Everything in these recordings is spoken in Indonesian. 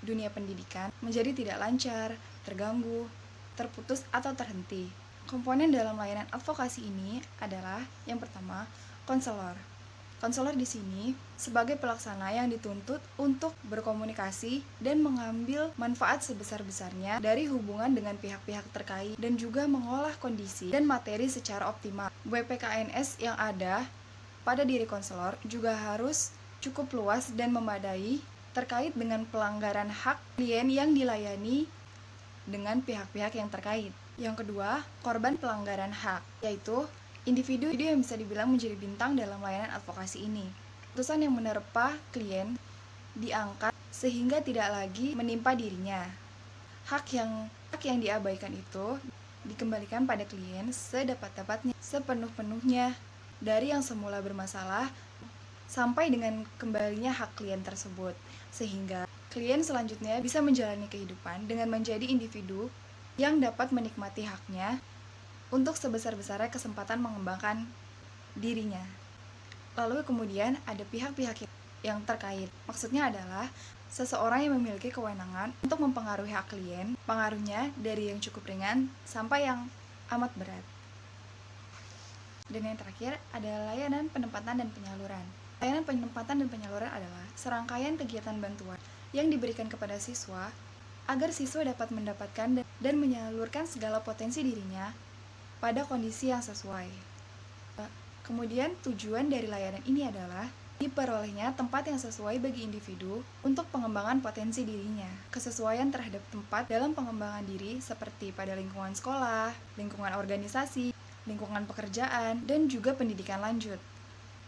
dunia pendidikan menjadi tidak lancar, terganggu, terputus, atau terhenti. Komponen dalam layanan advokasi ini adalah yang pertama, konselor. Konselor di sini sebagai pelaksana yang dituntut untuk berkomunikasi dan mengambil manfaat sebesar-besarnya dari hubungan dengan pihak-pihak terkait dan juga mengolah kondisi dan materi secara optimal. WPKNS yang ada pada diri konselor juga harus cukup luas dan memadai terkait dengan pelanggaran hak klien yang dilayani dengan pihak-pihak yang terkait. Yang kedua, korban pelanggaran hak, yaitu individu yang bisa dibilang menjadi bintang dalam layanan advokasi ini. Keputusan yang menerpa klien diangkat sehingga tidak lagi menimpa dirinya. Hak yang diabaikan itu dikembalikan pada klien sedapat-dapatnya, sepenuh-penuhnya dari yang semula bermasalah sampai dengan kembalinya hak klien tersebut, sehingga klien selanjutnya bisa menjalani kehidupan dengan menjadi individu yang dapat menikmati haknya untuk sebesar-besarnya kesempatan mengembangkan dirinya. Lalu kemudian ada pihak-pihak yang terkait. Maksudnya adalah seseorang yang memiliki kewenangan untuk mempengaruhi hak klien, pengaruhnya dari yang cukup ringan sampai yang amat berat. Dan yang terakhir ada layanan penempatan dan penyaluran. Layanan penempatan dan penyaluran adalah serangkaian kegiatan bantuan yang diberikan kepada siswa agar siswa dapat mendapatkan dan menyalurkan segala potensi dirinya pada kondisi yang sesuai. Kemudian tujuan dari layanan ini adalah diperolehnya tempat yang sesuai bagi individu untuk pengembangan potensi dirinya. Kesesuaian terhadap tempat dalam pengembangan diri seperti pada lingkungan sekolah, lingkungan organisasi, lingkungan pekerjaan, dan juga pendidikan lanjut.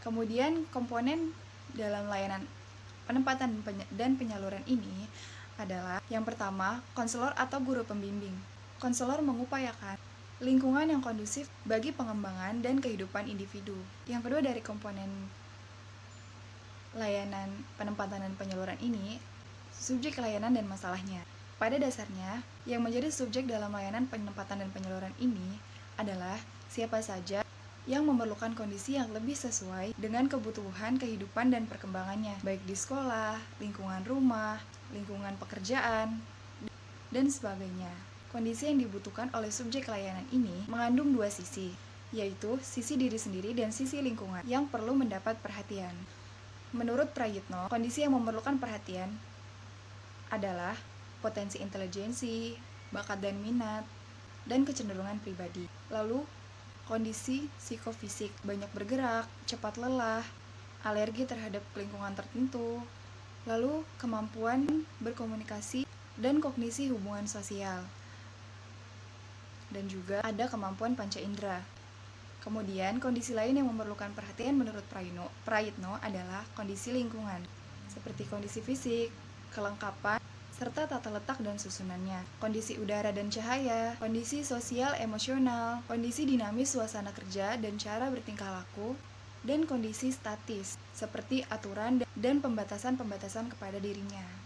Kemudian komponen dalam layanan penempatan dan penyaluran ini adalah yang pertama, konselor atau guru pembimbing. Konselor mengupayakan lingkungan yang kondusif bagi pengembangan dan kehidupan individu. Yang kedua dari komponen layanan penempatan dan penyaluran ini, subjek layanan dan masalahnya. Pada dasarnya, yang menjadi subjek dalam layanan penempatan dan penyaluran ini adalah siapa saja yang memerlukan kondisi yang lebih sesuai dengan kebutuhan kehidupan dan perkembangannya, baik di sekolah, lingkungan rumah, lingkungan pekerjaan, dan sebagainya. Kondisi yang dibutuhkan oleh subjek layanan ini mengandung dua sisi, yaitu sisi diri sendiri dan sisi lingkungan yang perlu mendapat perhatian. Menurut Prayitno, kondisi yang memerlukan perhatian adalah potensi intelijensi, bakat dan minat, dan kecenderungan pribadi. Lalu, kondisi psikofisik, banyak bergerak, cepat lelah, alergi terhadap lingkungan tertentu, lalu kemampuan berkomunikasi dan kognisi hubungan sosial. Dan juga ada kemampuan panca indera. Kemudian, kondisi lain yang memerlukan perhatian menurut Prayitno adalah kondisi lingkungan, seperti kondisi fisik, kelengkapan, serta tata letak dan susunannya, kondisi udara dan cahaya, kondisi sosial emosional, kondisi dinamis suasana kerja dan cara bertingkah laku, dan kondisi statis, seperti aturan dan pembatasan-pembatasan kepada dirinya.